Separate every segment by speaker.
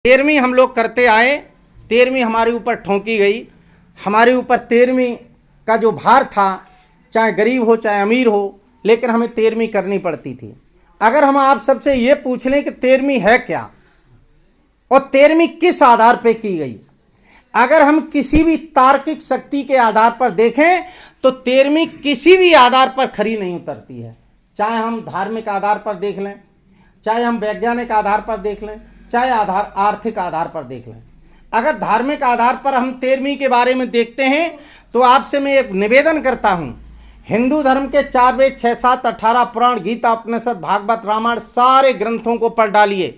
Speaker 1: 13वीं हम लोग करते आए, 13वीं हमारे ऊपर ठोंकी गई। हमारे ऊपर 13वीं का जो भार था, चाहे गरीब हो चाहे अमीर हो, लेकिन हमें 13वीं करनी पड़ती थी। अगर हम आप सबसे ये पूछ लें कि 13वीं है क्या और 13वीं किस आधार पर की गई, अगर हम किसी भी तार्किक शक्ति के आधार पर देखें तो 13वीं किसी भी आधार पर खरी नहीं उतरती है। चाहे हम धार्मिक आधार पर देख लें, चाहे हम वैज्ञानिक आधार पर देख लें, चाहे आर्थिक आधार पर देख लें। अगर धार्मिक आधार पर हम 13वीं के बारे में देखते हैं तो आपसे मैं एक निवेदन करता हूं, हिंदू धर्म के 4 वेद 6, 7, 18 पुराण, गीता, उपनिषद, भागवत, रामायण सारे ग्रंथों को पढ़ डालिए।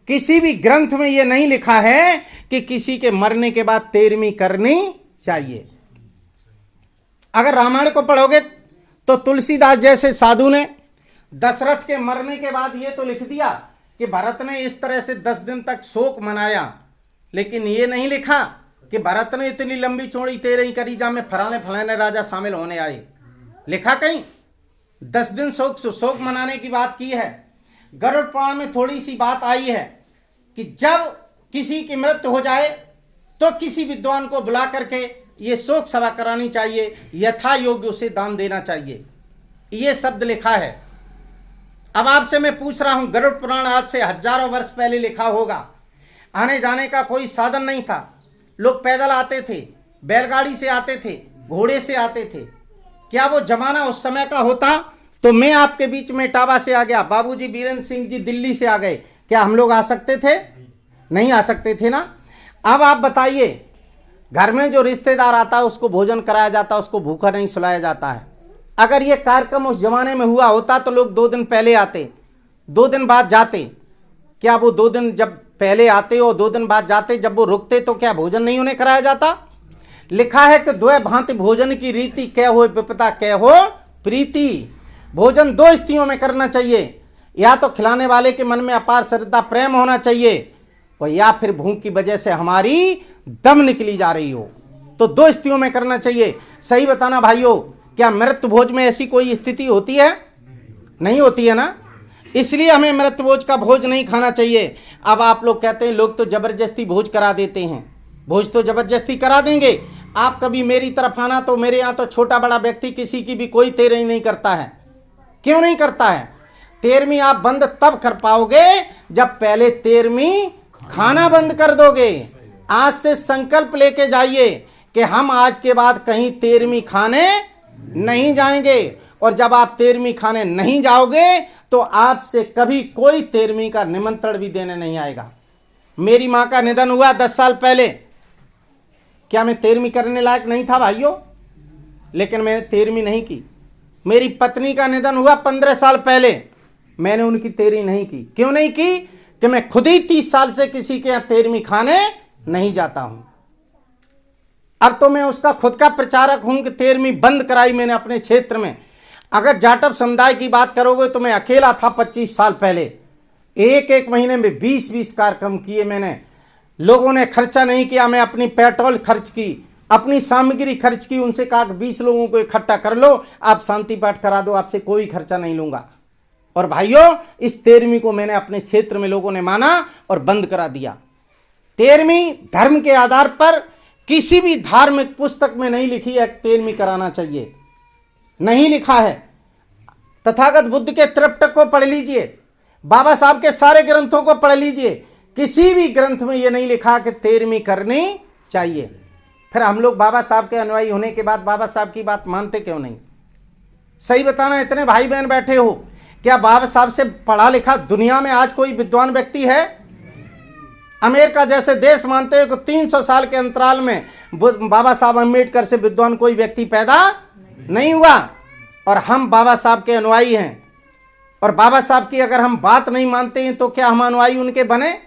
Speaker 1: किसी भी ग्रंथ में यह नहीं लिखा है कि किसी के मरने के बाद 13वीं करनी चाहिए। अगर रामायण को पढ़ोगे तो तुलसीदास जैसे साधु ने दशरथ के मरने के बाद यह तो लिख दिया कि भरत ने इस तरह से 10 दिन तक शोक मनाया, लेकिन ये नहीं लिखा कि भरत ने इतनी लंबी चौड़ी 13 करी जा में फलाने फलाने राजा शामिल होने आए। लिखा कहीं 10 दिन शोक मनाने की बात की है। गरुड़ पुराण में थोड़ी सी बात आई है कि जब किसी की मृत्यु हो जाए तो किसी विद्वान को बुला करके ये शोक सभा करानी चाहिए, यथा योग्य उसे दान देना चाहिए, ये शब्द लिखा है। अब आपसे मैं पूछ रहा हूं, गरुड़ पुराण आज से हजारों वर्ष पहले लिखा होगा। आने जाने का कोई साधन नहीं था, लोग पैदल आते थे, बैलगाड़ी से आते थे, घोड़े से आते थे। क्या वो जमाना उस समय का होता तो मैं आपके बीच में इटावा से आ गया, बाबूजी बीरेंद्र सिंह जी दिल्ली से आ गए, क्या हम लोग आ सकते थे? नहीं आ सकते थे ना। अब आप बताइए, घर में जो रिश्तेदार आता है उसको भोजन कराया जाता है, उसको भूखा नहीं सुलाया जाता है। अगर ये कार्यक्रम उस जमाने में हुआ होता तो लोग 2 दिन पहले आते, 2 दिन बाद जाते। क्या वो 2 दिन जब पहले आते और 2 दिन बाद जाते, जब वो रुकते तो क्या भोजन नहीं उन्हें कराया जाता? लिखा है कि 2 भांति भोजन की रीति, कह हो विपता कह हो प्रीति। भोजन 2 स्थितियों में करना चाहिए, या तो खिलाने वाले के मन में अपार श्रद्धा प्रेम होना चाहिए, और या फिर भूख की वजह से हमारी दम निकली जा रही हो, तो 2 स्थितियों में करना चाहिए। सही बताना भाइयों, क्या मृत्यु भोज में ऐसी कोई स्थिति होती है? नहीं होती है ना। इसलिए हमें मृत्यु भोज का भोज नहीं खाना चाहिए। अब आप लोग कहते हैं लोग तो जबरदस्ती भोज करा देते हैं, भोज तो जबरदस्ती करा देंगे। आप कभी मेरी तरफ आना तो मेरे यहाँ तो छोटा बड़ा व्यक्ति किसी की भी कोई 13वीं नहीं करता है। क्यों नहीं करता है? 13वीं आप बंद तब कर पाओगे जब पहले 13वीं खाना बंद कर दोगे। आज से संकल्प लेके जाइए कि हम आज के बाद कहीं 13वीं खाने नहीं जाएंगे, और जब आप 13वीं खाने नहीं जाओगे तो आपसे कभी कोई 13वीं का निमंत्रण भी देने नहीं आएगा। मेरी मां का निधन हुआ 10 साल पहले, क्या मैं 13वीं करने लायक नहीं था भाइयों? लेकिन मैंने 13वीं नहीं की। मेरी पत्नी का निधन हुआ 15 साल पहले, मैंने उनकी 13वीं नहीं की। क्यों नहीं की? कि मैं खुद ही 30 साल से किसी के यहाँ 13वीं खाने नहीं जाता हूं। अब तो मैं उसका खुद का प्रचारक हूं कि 13वीं बंद कराई मैंने अपने क्षेत्र में। अगर जाटव समुदाय की बात करोगे तो मैं अकेला था 25 साल पहले, एक महीने में 20 कार्यक्रम किए मैंने। लोगों ने खर्चा नहीं किया, मैं अपनी पेट्रोल खर्च की, अपनी सामग्री खर्च की, उनसे कहा कि 20 लोगों को इकट्ठा कर लो, आप शांति पाठ करा दो, आपसे कोई खर्चा नहीं लूंगा। और भाइयों, इस 13वीं को मैंने अपने क्षेत्र में लोगों ने माना और बंद करा दिया। 13वीं धर्म के आधार पर किसी भी धार्मिक पुस्तक में नहीं लिखी है 13वीं कराना चाहिए, नहीं लिखा है। तथागत बुद्ध के त्रिपिटक को पढ़ लीजिए, बाबा साहब के सारे ग्रंथों को पढ़ लीजिए, किसी भी ग्रंथ में यह नहीं लिखा कि 13वीं करनी चाहिए। फिर हम लोग बाबा साहब के अनुयायी होने के बाद बाबा साहब की बात मानते क्यों नहीं? सही बताना, इतने भाई बहन बैठे हो, क्या बाबा साहब से पढ़ा लिखा दुनिया में आज कोई विद्वान व्यक्ति है? अमेरिका जैसे देश मानते हैं कि 300 साल के अंतराल में बाबा साहब अम्बेडकर से विद्वान कोई व्यक्ति पैदा नहीं हुआ, और हम बाबा साहब के अनुयायी हैं। और बाबा साहब की अगर हम बात नहीं मानते हैं तो क्या हम अनुयायी उनके बने?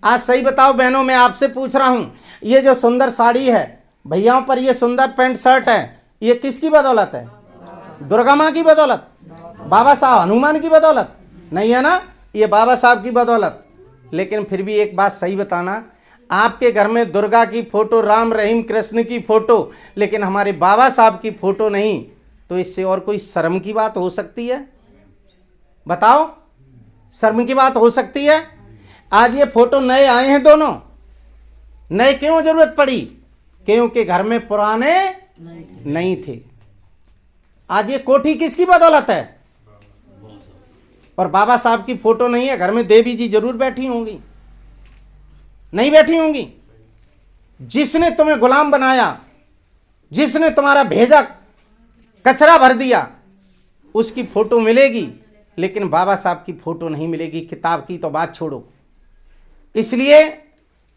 Speaker 1: आज सही बताओ बहनों, मैं आपसे पूछ रहा हूं, ये जो सुंदर साड़ी है भैयाओं पर, ये सुंदर पैंट शर्ट है, ये किसकी बदौलत है? दुर्गा माँ की बदौलत? बाबा साहब हनुमान की बदौलत? नहीं है ना, ये बाबा साहब की बदौलत। लेकिन फिर भी एक बात सही बताना, आपके घर में दुर्गा की फोटो, राम रहीम कृष्ण की फोटो, लेकिन हमारे बाबा साहब की फोटो नहीं, तो इससे और कोई शर्म की बात हो सकती है? बताओ, शर्म की बात हो सकती है? आज ये फोटो नए आए हैं दोनों। नए क्यों जरूरत पड़ी? क्योंकि घर में पुराने नहीं थे। आज ये कोठी किसकी बदौलत है? और बाबा साहब की फोटो नहीं है घर में, देवी जी जरूर बैठी होंगी, नहीं बैठी होंगी। जिसने तुम्हें गुलाम बनाया, जिसने तुम्हारा भेजा कचरा भर दिया, उसकी फोटो मिलेगी, लेकिन बाबा साहब की फोटो नहीं मिलेगी। किताब की तो बात छोड़ो। इसलिए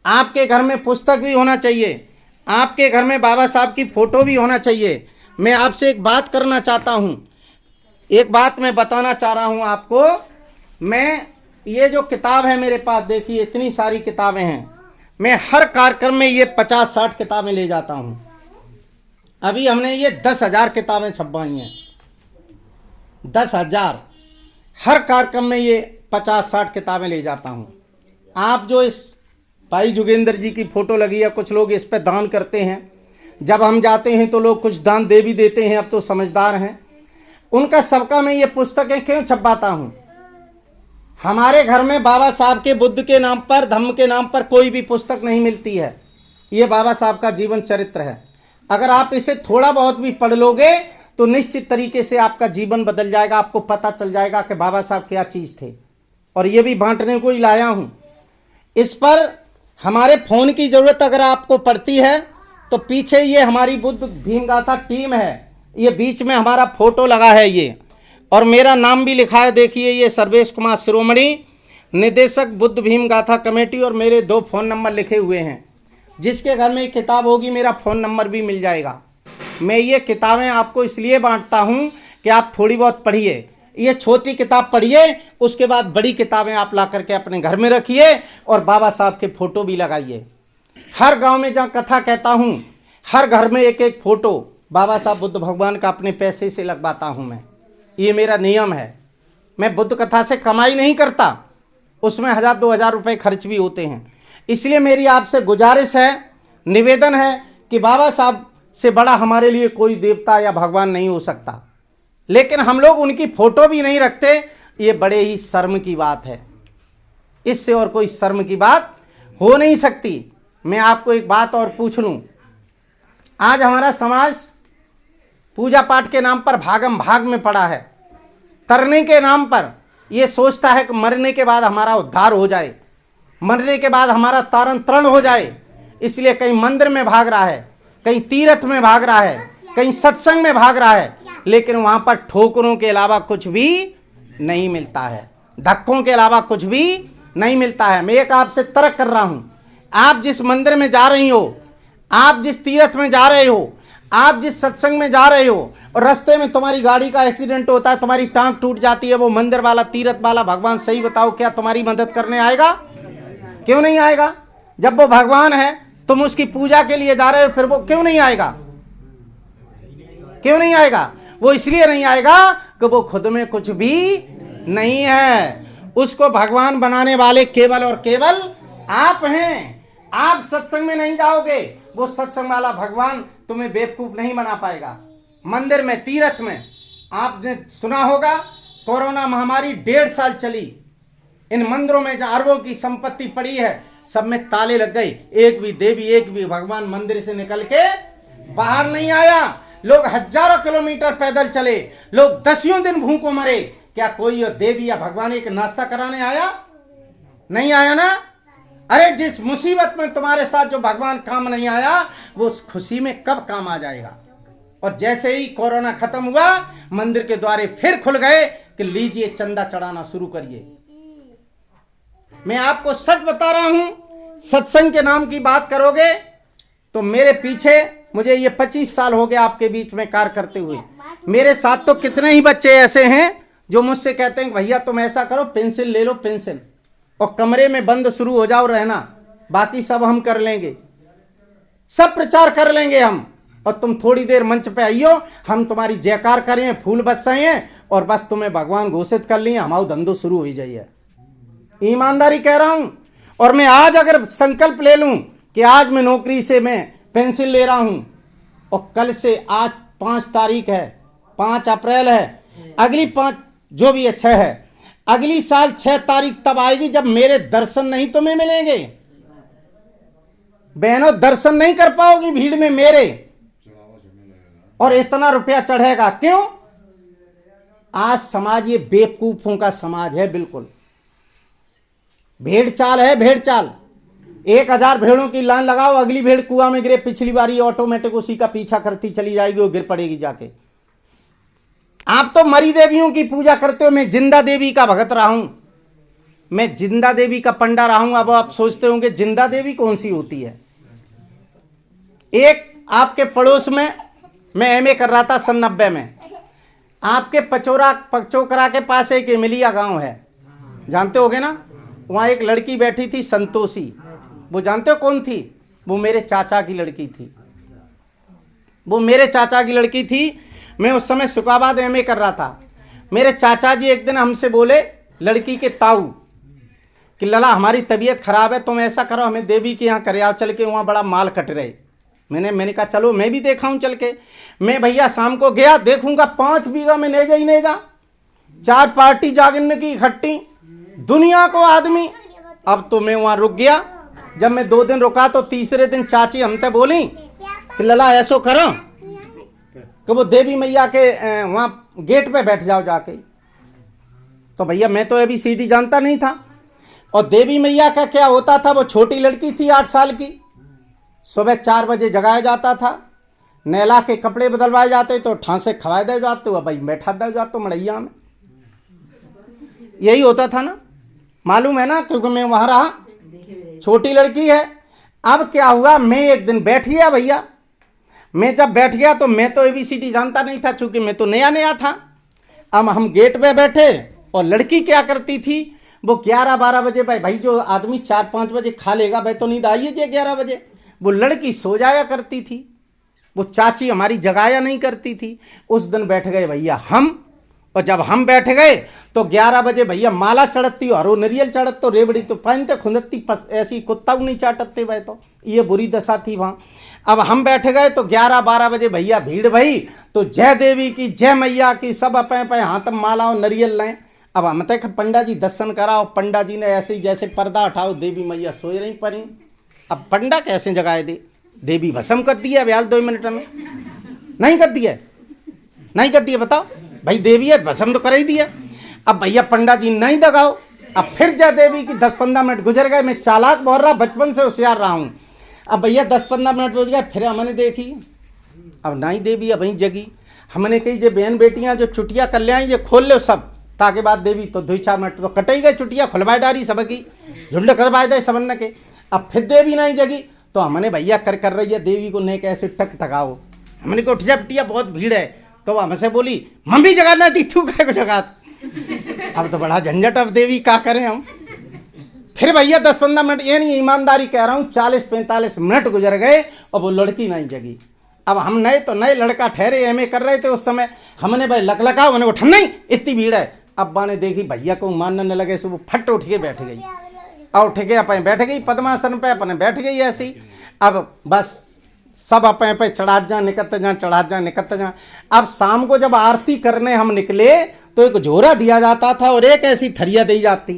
Speaker 1: आपके घर में पुस्तक भी होना चाहिए, आपके घर में बाबा साहब की फोटो भी होना चाहिए। मैं आपसे एक बात करना चाहता हूं, एक बात मैं बताना चाह रहा हूं आपको। मैं ये जो किताब है मेरे पास, देखिए इतनी सारी किताबें हैं। मैं हर कार्यक्रम में ये 50-60 किताबें ले जाता हूं। अभी हमने ये 10,000 किताबें छपवाई हैं, 10,000। हर कार्यक्रम में ये 50-60 किताबें ले जाता हूं। आप जो इस भाई जोगेंद्र जी की फोटो लगी है, कुछ लोग इस पर दान करते हैं। जब हम जाते हैं तो लोग कुछ दान दे भी देते हैं, अब तो समझदार हैं। उनका सबका मैं ये पुस्तकें क्यों छपवाता हूँ? हमारे घर में बाबा साहब के, बुद्ध के नाम पर, धम्म के नाम पर कोई भी पुस्तक नहीं मिलती है। ये बाबा साहब का जीवन चरित्र है। अगर आप इसे थोड़ा बहुत भी पढ़ लोगे तो निश्चित तरीके से आपका जीवन बदल जाएगा। आपको पता चल जाएगा कि बाबा साहब क्या चीज़ थे। और ये भी बांटने को ही लाया हूँ। इस पर हमारे फ़ोन की ज़रूरत अगर आपको पड़ती है तो पीछे ये हमारी बुद्ध भीम गाथा टीम है, ये बीच में हमारा फोटो लगा है ये, और मेरा नाम भी लिखा है। देखिए ये सर्वेश कुमार शिरोमणि, निदेशक बुद्ध भीम गाथा कमेटी, और मेरे 2 फ़ोन नंबर लिखे हुए हैं। जिसके घर में किताब होगी मेरा फ़ोन नंबर भी मिल जाएगा। मैं ये किताबें आपको इसलिए बांटता हूँ कि आप थोड़ी बहुत पढ़िए। ये छोटी किताब पढ़िए, उसके बाद बड़ी किताबें आप ला करके अपने घर में रखिए और बाबा साहब के फ़ोटो भी लगाइए। हर गांव में जहाँ कथा कहता हूँ, हर घर में एक एक फ़ोटो बाबा साहब बुद्ध भगवान का अपने पैसे से लगवाता हूँ मैं। ये मेरा नियम है। मैं बुद्ध कथा से कमाई नहीं करता, उसमें 1,000-2,000 रुपये खर्च भी होते हैं। इसलिए मेरी आपसे गुजारिश है, निवेदन है कि बाबा साहब से बड़ा हमारे लिए कोई देवता या भगवान नहीं हो सकता, लेकिन हम लोग उनकी फ़ोटो भी नहीं रखते। ये बड़े ही शर्म की बात है। इससे और कोई शर्म की बात हो नहीं सकती। मैं आपको एक बात और पूछ लूँ, आज हमारा समाज पूजा पाठ के नाम पर भागम भाग में पड़ा है। तरने के नाम पर ये सोचता है कि मरने के बाद हमारा उद्धार हो जाए, मरने के बाद हमारा तारण तरण हो जाए। इसलिए कहीं मंदिर में भाग रहा है, कहीं तीर्थ में भाग रहा है, कहीं सत्संग में भाग रहा है, लेकिन वहाँ पर ठोकरों के अलावा कुछ भी नहीं मिलता है, धक्कों के अलावा कुछ भी नहीं मिलता है। मैं एक आपसे तर्क कर रहा हूँ, आप जिस मंदिर में जा रही हो, आप जिस तीर्थ में जा रहे हो, आप जिस सत्संग में जा रहे हो, और रास्ते में तुम्हारी गाड़ी का एक्सीडेंट होता है, तुम्हारी टांग टूट जाती है, वो मंदिर वाला, तीर्थ वाला भगवान सही बताओ क्या तुम्हारी मदद करने आएगा? क्यों नहीं आएगा? जब वो भगवान है, तुम उसकी पूजा के लिए जा रहे हो, फिर वो क्यों नहीं आएगा? क्यों नहीं आएगा? वो इसलिए नहीं आएगा कि वो खुद में कुछ भी नहीं है। उसको भगवान बनाने वाले केवल और केवल आप हैं। आप सत्संग में नहीं जाओगे, वो सत्संग वाला भगवान तुम्हें बेवकूफ नहीं बना पाएगा। मंदिर में, तीर्थ में, आपने सुना होगा कोरोना महामारी 1.5 साल चली। इन मंदिरों में जहाँ अरबों की संपत्ति पड़ी है, सब में ताले लग गए। एक भी देवी, एक भी भगवान मंदिर से निकल के बाहर नहीं आया। लोग हजारों किलोमीटर पैदल चले, लोग 10 दिन भूखों मरे। क्या कोई देवी या भगवान एक नाश्ता कराने आया? नहीं आया ना। अरे जिस मुसीबत में तुम्हारे साथ जो भगवान काम नहीं आया, वो उस खुशी में कब काम आ जाएगा? और जैसे ही कोरोना खत्म हुआ, मंदिर के द्वारे फिर खुल गए कि लीजिए चंदा चढ़ाना शुरू करिए। मैं आपको सच बता रहा हूं, सत्संग के नाम की बात करोगे तो मेरे पीछे, मुझे ये 25 साल हो गया आपके बीच में कार्य करते हुए, मेरे साथ तो कितने ही बच्चे ऐसे हैं जो मुझसे कहते हैं भैया तुम ऐसा करो, पेंसिल ले लो, पेंसिल, और कमरे में बंद शुरू हो जाओ रहना, बाकी सब हम कर लेंगे, सब प्रचार कर लेंगे हम, और तुम थोड़ी देर मंच पे आइयो, हम तुम्हारी जयकार करें, फूल बरसाएं, और बस तुम्हें भगवान घोषित कर लिए, हमारा धंधो शुरू हो जाइए। ईमानदारी कह रहा हूं। और मैं आज अगर संकल्प ले लूं कि आज मैं नौकरी से मैं पेंसिल ले रहा हूं, और कल से, आज 5 तारीख है, 5 अप्रैल है, अगली 5 जो भी अच्छा है, अगली साल 6 तारीख तब आएगी जब मेरे दर्शन नहीं तुम्हें मिलेंगे। बहनों, दर्शन नहीं कर पाओगी भीड़ में मेरे, और इतना रुपया चढ़ेगा। क्यों? आज समाज ये बेवकूफों का समाज है, बिल्कुल भेड़ चाल है, भेड़ चाल। 1000 भेड़ों की लाइन लगाओ, अगली भेड़ कुआं में गिरे, पिछली बारी ऑटोमेटिक उसी का पीछा करती चली जाएगी, वो गिर पड़ेगी जाके। आप तो मरी देवियों की पूजा करते हो, मैं जिंदा देवी का भगत रहा हूं, मैं जिंदा देवी का पंडा रहा हूं। अब आप सोचते होंगे जिंदा देवी कौन सी होती है। एक आपके पड़ोस में मैं एमए कर रहा था सन 90 में, आपके पचोकरा के पास एक इमलिया गांव है, जानते होगे ना। वहां एक लड़की बैठी थी संतोषी, वो जानते हो कौन थी? वो मेरे चाचा की लड़की थी, वो मेरे चाचा की लड़की थी। मैं उस समय सुकाबाद एमए कर रहा था। मेरे चाचा जी एक दिन हमसे बोले, लड़की के ताऊ, कि लला हमारी तबीयत खराब है, तुम ऐसा करो हमें देवी के यहाँ करे आओ चल के, वहाँ बड़ा माल कट रहे। मैंने कहा चलो मैं भी देखा हूँ चल के। मैं भैया शाम को गया, देखूंगा 5 बीघा में नेजा ही नेजा, 4 पार्टी जागने की इकट्ठी, दुनिया को आदमी। अब तो मैं वहाँ रुक गया। जब मैं 2 दिन रुका तो तीसरे दिन चाची हमसे बोली कि लला ऐसो करो कि वो देवी मैया के वहाँ गेट पे बैठ जाओ जाके। तो भैया मैं तो ABCD जानता नहीं था, और देवी मैया का क्या होता था, वो छोटी लड़की थी 8 साल की। सुबह 4 बजे जगाया जाता था, नहला के कपड़े बदलवाए जाते, तो ठांसे खवाए दे जाते, हो भाई बैठा दे जाते मड़ैया में। यही होता था ना, मालूम है ना, क्योंकि मैं वहाँ रहा। छोटी लड़की है। अब क्या हुआ, मैं एक दिन बैठ गया भैया। मैं जब बैठ गया तो मैं तो ABCD जानता नहीं था, चूंकि मैं तो नया नया था। अब हम गेट पे बैठे, और लड़की क्या करती थी, वो 11-12 बजे, भाई जो आदमी 4-5 बजे खा लेगा, भाई तो नींद आई है 11 बजे, वो लड़की सो जाया करती थी। वो चाची हमारी जगाया नहीं करती थी। उस दिन बैठ गए भैया हम, और जब हम बैठ गए तो 11 बजे भैया माला चढ़ती, और नरियल चढ़त, तो रेबड़ी तो पहनते खुंदती, ऐसी कुत्ता नहीं चाटते भाई, तो ये बुरी दशा थी वहाँ। अब हम बैठ गए तो 11-12 बजे भैया भीड़ भई, तो जय देवी की, जय मैया की, सब अपने हाथ में माला और नरियल लें। अब हम तक पंडा जी दर्शन कराओ, पंडा जी ने ऐसे ही जैसे पर्दा उठाओ, देवी मैया सोए रही परी। अब पंडा कैसे जगाए दे, देवी भस्म कर दी है ब्याल 2 मिनट में, नहीं कर दी है, नहीं कर दी है, बताओ भाई, देवी है भस्म तो कर ही दिया। अब भैया पंडा जी नहीं दगाओ। अब फिर जय देवी की 10-15 मिनट गुजर गए। मैं चालाक बोल रहा, बचपन से होशियार रहा हूँ। अब भैया 10-15 मिनट गुजर गए, फिर हमने देखी, अब नहीं देवी अब वहीं जगी। हमने कही जे बहन बेटियां जो चुटिया कर ले आई, ये खोल लो सब, ताकि बाद देवी तो 2-4 मिनट तो कट ही गए, चुटिया खुलवाए डारी सबकी, झुंड करवाए दे सबन के। अब फिर देवी नहीं जगी, तो हमने भैया कर रही है देवी को, नहीं कैसे टक टकाओ। हमने को उठ जा बिटिया, बहुत भीड़ है। तो हमसे बोली मम्मी जगाना थी, तू क्या को जगा। अब तो बड़ा झंझट, अब देवी क्या करें हम। फिर भैया 10-15 मिनट, ये नहीं ईमानदारी कह रहा हूँ, 40-45 मिनट गुजर गए और वो लड़की नहीं जगी। अब हम नए तो नए लड़का ठहरे, एमए कर रहे थे उस समय। हमने भाई लकलका, मैंने उठन नहीं, इतनी भीड़ है। अब्बा ने देखी भैया को मानने न लगे, सो वो फट उठ के बैठ गई, और उठ के अपने बैठ गई पद्मासन पे, अपने बैठ गई ऐसे ही। अब बस सब अपने पे चढ़ा जा, निकलते जा, चढ़ा जा, निकलते जा। अब शाम को जब आरती करने हम निकले तो एक झोरा दिया जाता था और एक ऐसी थरिया दी जाती।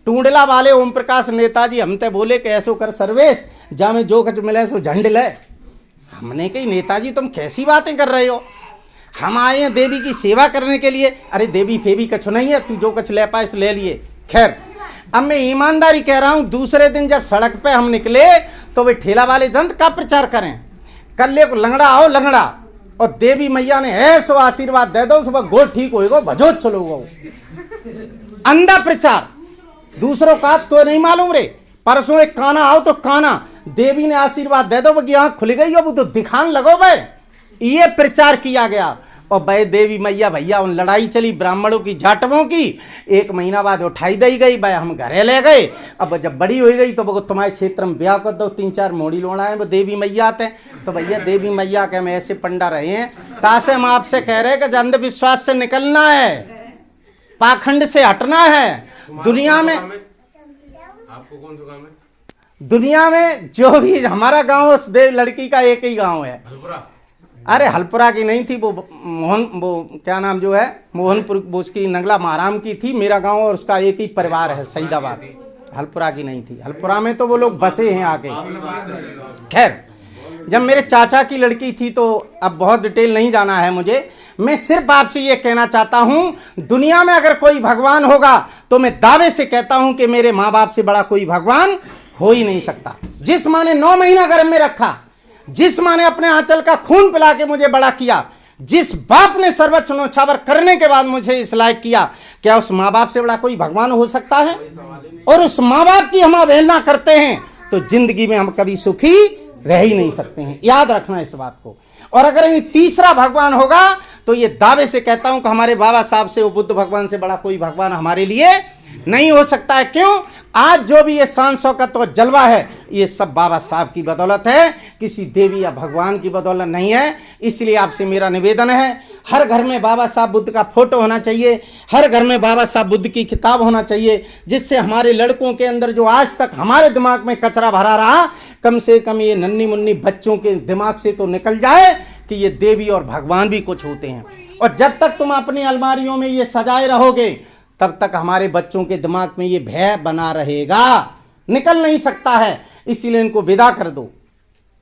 Speaker 1: टूंडला वाले ओम प्रकाश नेताजी हमते बोले कि ऐसो कर सर्वेश, जा में जो कुछ मिले सो झंड ले। हमने कही नेताजी तुम कैसी बातें कर रहे हो, हम आए हैं देवी की सेवा करने के लिए। अरे देवी फेवी कछु नहीं है, तू जो कुछ ले पाए सो ले लिए। खैर अब मैं ईमानदारी कह रहा हूँ, दूसरे दिन जब सड़क पे हम निकले तो वे ठेला वाले जंत का प्रचार करें, कल्ले को लंगड़ा आओ लंगड़ा, और देवी मैया ने ऐसो आशीर्वाद दे दो, सुबह गोड़ ठीक होएगा, भजो चलोगो। अंधा प्रचार, दूसरों का तो नहीं मालूम रे। परसों एक काना आओ तो काना, देवी ने आशीर्वाद दे दो, वो आँख खुल गई हो, वो तो दिखान लगो भाई। ये प्रचार किया गया। और भाई देवी मैया भैया उन लड़ाई चली ब्राह्मणों की जाटवों की, 1 महीना बाद उठाई दी गई भाई, हम घरे ले गए। अब जब बड़ी हो गई तो वो तुम्हारे क्षेत्र में ब्याह कर दो, 3-4 मोड़ी लोड़ा है वो देवी मैया आते हैं। तो भैया देवी मैया के हम ऐसे पंडा रहे हैं, तासे हम आपसे कह रहे हैं कि अंधविश्वास से निकलना है, पाखंड से हटना है। दुनिया में
Speaker 2: आपको कौन सा काम है?
Speaker 1: दुनिया में जो भी हमारा गांव उस देव लड़की का एक ही गांव है। अरे हलपुरा की नहीं थी वो, वो क्या नाम जो है मोहनपुर, वो उसकी नंगला महाराम की थी। मेरा गांव और उसका एक ही परिवार है सईदाबाद। हलपुरा की नहीं थी। हलपुरा में तो वो लोग बसे हैं आके। खैर, जब मेरे चाचा की लड़की थी तो अब बहुत डिटेल नहीं जाना है मुझे। मैं सिर्फ आपसे ये कहना चाहता हूँ, दुनिया में अगर कोई भगवान होगा तो मैं दावे से कहता हूँ कि मेरे माँ बाप से बड़ा कोई भगवान हो ही नहीं सकता। जिस माँ ने 9 महीना गर्भ में रखा, जिस माँ ने अपने आंचल का खून पिला के मुझे बड़ा किया, जिस बाप ने सर्वोच्च नौछावर करने के बाद मुझे इस लायक किया, क्या उस माँ बाप से बड़ा कोई भगवान हो सकता है? और उस माँ बाप की हम अवहेलना करते हैं तो जिंदगी में हम कभी सुखी रह ही नहीं सकते हैं। याद रखना इस बात को। और अगर ये तीसरा भगवान होगा तो ये दावे से कहता हूं कि हमारे बाबा साहब से, वो बुद्ध भगवान से बड़ा कोई भगवान हमारे लिए नहीं हो सकता है। क्यों? आज जो भी ये शान शौकत और जलवा है, ये सब बाबा साहब की बदौलत है, किसी देवी या भगवान की बदौलत नहीं है। इसलिए आपसे मेरा निवेदन है, हर घर में बाबा साहब बुद्ध का फोटो होना चाहिए, हर घर में बाबा साहब बुद्ध की किताब होना चाहिए, जिससे हमारे लड़कों के अंदर जो आज तक हमारे दिमाग में कचरा भरा रहा, कम से कम ये नन्ही मुन्नी बच्चों के दिमाग से तो निकल जाए कि ये देवी और भगवान भी कुछ होते हैं। और जब तक तुम अपनी अलमारियों में ये सजाए रहोगे, तब तक हमारे बच्चों के दिमाग में ये भय बना रहेगा, निकल नहीं सकता है। इसलिए इनको विदा कर दो,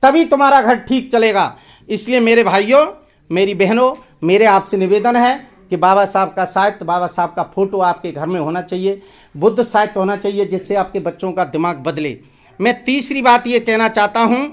Speaker 1: तभी तुम्हारा घर ठीक चलेगा। इसलिए मेरे भाइयों, मेरी बहनों, मेरे आपसे निवेदन है कि बाबा साहब का साहित्य, बाबा साहब का फोटो आपके घर में होना चाहिए, बुद्ध साहित्य होना चाहिए, जिससे आपके बच्चों का दिमाग बदले। मैं तीसरी बात ये कहना चाहता हूँ